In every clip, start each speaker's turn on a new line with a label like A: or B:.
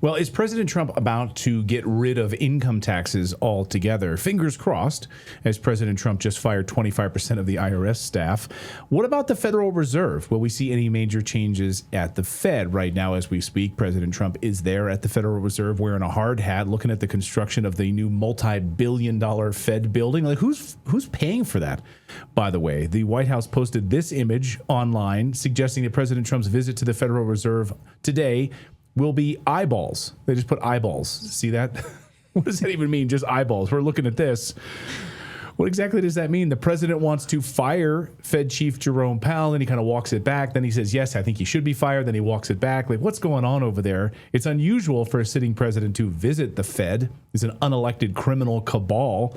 A: Well, is President Trump about to get rid of income taxes altogether? Fingers crossed, as President Trump just fired 25% of the IRS staff. What about the Federal Reserve? Will we see any major changes at the Fed? Right now, as we speak, President Trump is there at the Federal Reserve wearing a hard hat, looking at the construction of the new multi-billion-dollar Fed building. Like, who's paying for that, by the way? The White House posted this image online suggesting that President Trump's visit to the Federal Reserve today will be eyeballs. They just put eyeballs. See that? What does that even mean? Just eyeballs. We're looking at this. What exactly does that mean? The president wants to fire Fed Chief Jerome Powell, and he kind of walks it back. Then he says, yes, I think he should be fired. Then he walks it back. Like, what's going on over there? It's unusual for a sitting president to visit the Fed. It's an unelected criminal cabal.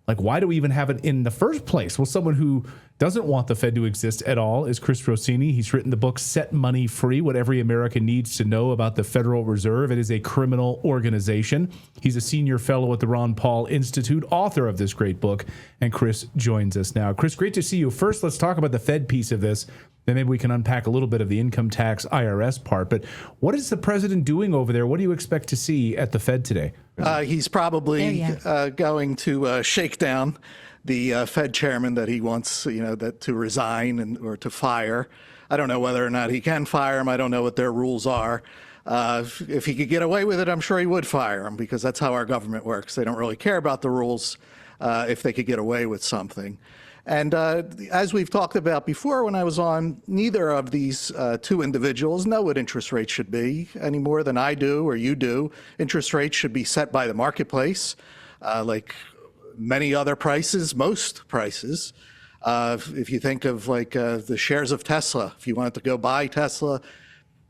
A: Like, why do we even have it in the first place? Well, someone who doesn't want the Fed to exist at all is Chris Rossini. He's written the book Set Money Free, What Every American Needs to Know About the Federal Reserve. It is a criminal organization. He's a senior fellow at the Ron Paul Institute, author of this great book, and Chris joins us now. Chris, great to see you. First, let's talk about the Fed piece of this. Then maybe we can unpack a little bit of the income tax IRS part. But what is the president doing over there? What do you expect to see at the Fed today?
B: He's probably going to shake down the Fed chairman that he wants, that to resign or to fire. I don't know whether or not he can fire him. I don't know what their rules are. If he could get away with it, I'm sure he would fire him, because that's how our government works. They don't really care about the rules if they could get away with something. And as we've talked about before when I was on, neither of these two individuals know what interest rates should be any more than I do or you do. Interest rates should be set by the marketplace, like many other prices, most prices. If you think of like the shares of Tesla, if you wanted to go buy Tesla,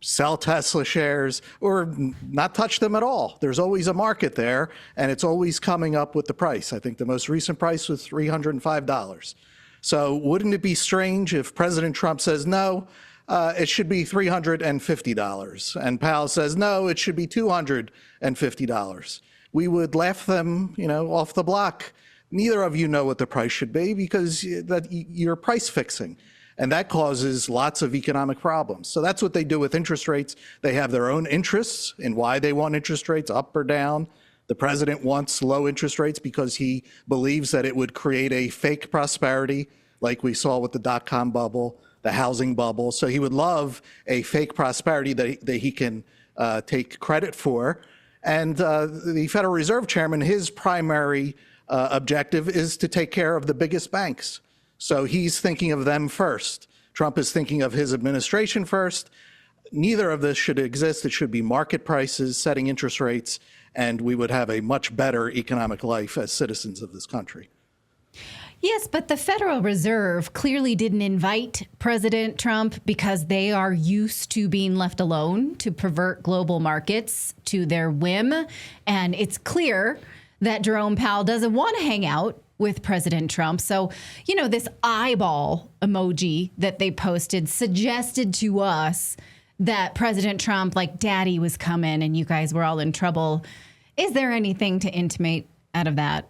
B: sell Tesla shares, or not touch them at all, there's always a market there, and it's always coming up with the price. I think the most recent price was $305. So wouldn't it be strange if President Trump says, no, it should be $350, and Powell says, no, it should be $250? We would laugh them, off the block. Neither of you know what the price should be, because you're price fixing. And that causes lots of economic problems. So that's what they do with interest rates. They have their own interests in why they want interest rates up or down. The president wants low interest rates because he believes that it would create a fake prosperity, like we saw with the dot-com bubble, the housing bubble. So he would love a fake prosperity that he can take credit for. And the Federal Reserve Chairman, his primary objective is to take care of the biggest banks. So he's thinking of them first. Trump is thinking of his administration first. Neither of this should exist. It should be market prices setting interest rates, and we would have a much better economic life as citizens of this country.
C: Yes, but the Federal Reserve clearly didn't invite President Trump because they are used to being left alone to pervert global markets to their whim. And it's clear that Jerome Powell doesn't want to hang out with President Trump. So, this eyeball emoji that they posted suggested to us that President Trump, like daddy was coming and you guys were all in trouble. Is there anything to intimate out of that?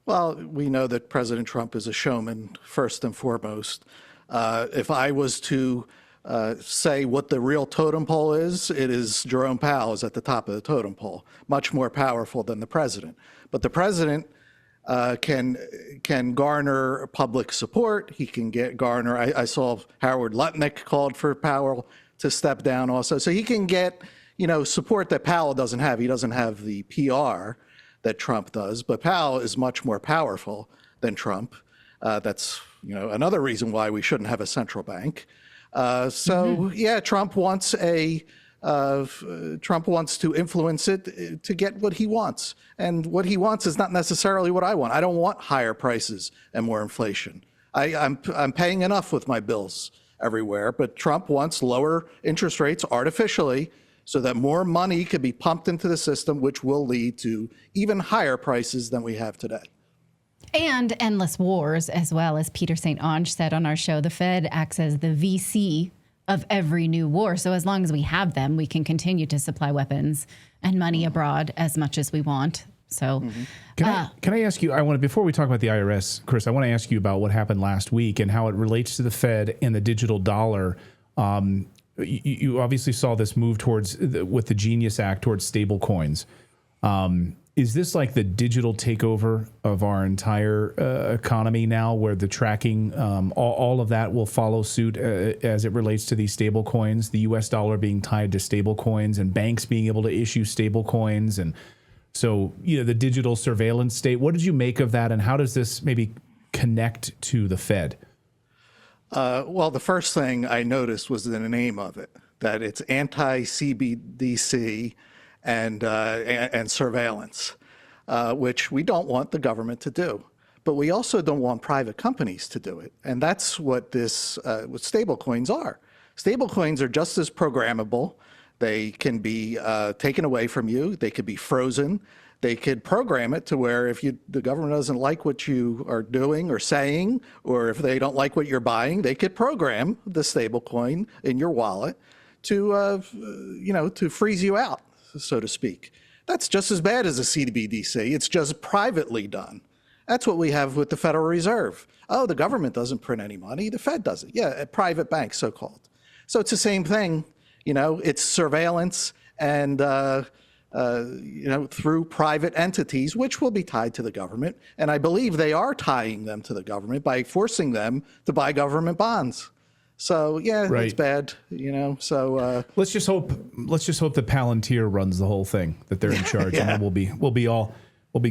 B: Well, we know that President Trump is a showman first and foremost. If I was to say what the real totem pole is, it is Jerome Powell is at the top of the totem pole, much more powerful than the president. But the president can garner public support. He can garner. I saw Howard Lutnick called for Powell to step down also. So he can get support that Powell doesn't have. He doesn't have the PR that Trump does, but Powell is much more powerful than Trump. That's another reason why we shouldn't have a central bank. Trump wants Trump wants to influence it to get what he wants. And what he wants is not necessarily what I want. I don't want higher prices and more inflation. I'm paying enough with my bills everywhere, but Trump wants lower interest rates artificially so that more money could be pumped into the system, which will lead to even higher prices than we have today.
C: And endless wars, as well. As Peter St. Onge said on our show, the Fed acts as the VC of every new war. So as long as we have them, we can continue to supply weapons and money abroad as much as we want. So
A: can I ask you, before we talk about the IRS, Chris, I want to ask you about what happened last week and how it relates to the Fed and the digital dollar. you obviously saw this move towards with the Genius Act towards stable coins. Is this like the digital takeover of our entire economy now, where the tracking, all of that will follow suit as it relates to these stable coins, the U.S. dollar being tied to stable coins and banks being able to issue stable coins? And so, the digital surveillance state, what did you make of that? And how does this maybe connect to the Fed?
B: Well, the first thing I noticed was the name of it, that it's anti-CBDC and surveillance, which we don't want the government to do. But we also don't want private companies to do it. And that's what what stablecoins are. Stablecoins are just as programmable. They can be taken away from you. They could be frozen. They could program it to where if the government doesn't like what you are doing or saying, or if they don't like what you're buying, they could program the stablecoin in your wallet to freeze you out, so to speak. That's just as bad as a CBDC. It's just privately done. That's what we have with the Federal Reserve. Oh, the government doesn't print any money. The Fed does it. Yeah, a private bank, so-called. So it's the same thing. It's surveillance and, through private entities, which will be tied to the government. And I believe they are tying them to the government by forcing them to buy government bonds. So yeah, right. It's bad, So
A: let's just hope that Palantir runs the whole thing, that they're in charge,
B: yeah.
A: And then we'll be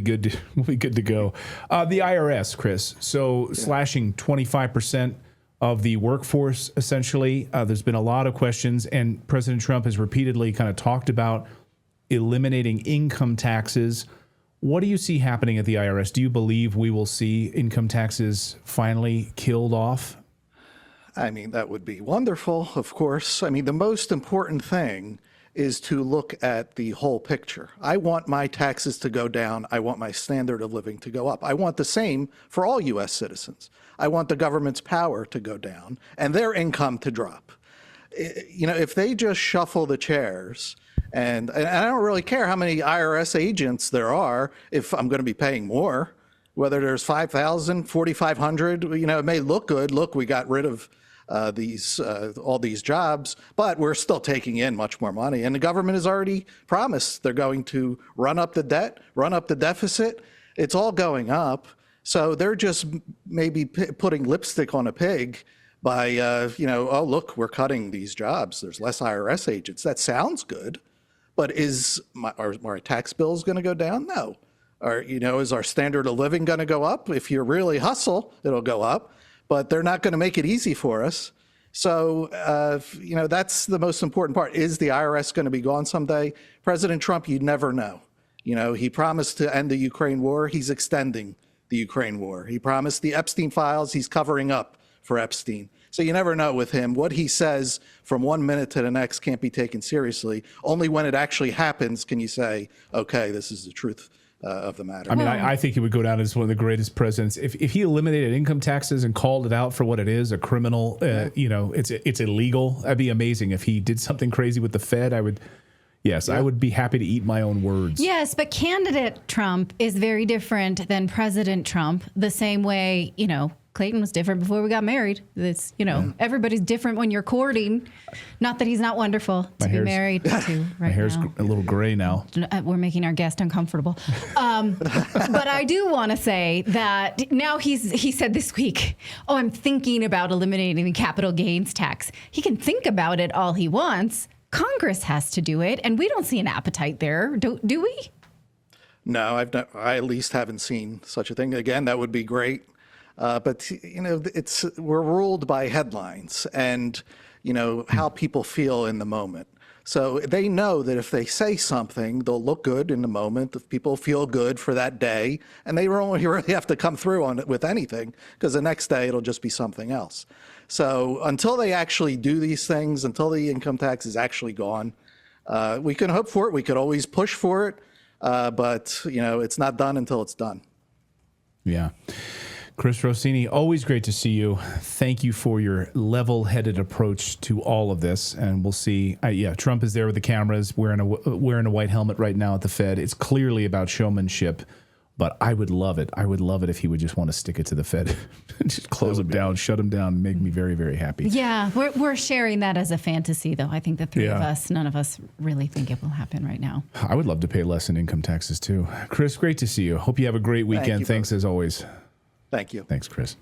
A: good to go. The IRS, Chris. So slashing 25% of the workforce, essentially. There's been a lot of questions, and President Trump has repeatedly kind of talked about eliminating income taxes. What do you see happening at the IRS? Do you believe we will see income taxes finally killed off?
B: I mean, that would be wonderful, of course. I mean, the most important thing is to look at the whole picture. I want my taxes to go down. I want my standard of living to go up. I want the same for all U.S. citizens. I want the government's power to go down and their income to drop. If they just shuffle the chairs, and I don't really care how many IRS agents there are if I'm going to be paying more, whether there's 5,000, 4,500, it may look good. Look, we got rid of all these jobs, but we're still taking in much more money. And the government has already promised they're going to run up the debt, run up the deficit. It's all going up. So they're just maybe putting lipstick on a pig by, oh, look, we're cutting these jobs. There's less IRS agents. That sounds good, but are our tax bills going to go down? No. Is our standard of living going to go up? If you really hustle, it'll go up, but they're not going to make it easy for us. So, that's the most important part. Is the IRS going to be gone someday? President Trump, you never know. He promised to end the Ukraine war. He's extending the Ukraine war. He promised the Epstein files. He's covering up for Epstein. So you never know with him. What he says from one minute to the next can't be taken seriously. Only when it actually happens can you say, okay, this is the truth of the matter.
A: I mean, I think he would go down as one of the greatest presidents. If he eliminated income taxes and called it out for what it is, a criminal, it's illegal. That'd be amazing. If he did something crazy with the Fed, I would be happy to eat my own words.
C: Yes, but candidate Trump is very different than President Trump, the same way, Clayton was different before we got married. It's, everybody's different when you're courting. Not that he's not wonderful to be married to right now.
A: My hair's a little gray now.
C: We're making our guest uncomfortable. But I do want to say that now he said this week, I'm thinking about eliminating the capital gains tax. He can think about it all he wants. Congress has to do it, and we don't see an appetite there, do we? No,
B: I at least haven't seen such a thing. Again, that would be great. But, we're ruled by headlines and, how people feel in the moment. So they know that if they say something, they'll look good in the moment. If people feel good for that day, and they really have to come through on it with anything, because the next day it'll just be something else. So until they actually do these things, until the income tax is actually gone, we can hope for it. We could always push for it. But, it's not done until it's done.
A: Yeah. Chris Rossini, always great to see you. Thank you for your level-headed approach to all of this. And we'll see. Trump is there with the cameras, wearing a white helmet right now at the Fed. It's clearly about showmanship. But I would love it. I would love it if he would just want to stick it to the Fed, just close them down, shut them down, make me very, very happy.
C: Yeah, we're sharing that as a fantasy, though. I think the three of us, none of us really think it will happen right now.
A: I would love to pay less in income taxes too. Chris, great to see you. Hope you have a great weekend. Thanks as always.
B: Thank you.
A: Thanks, Chris.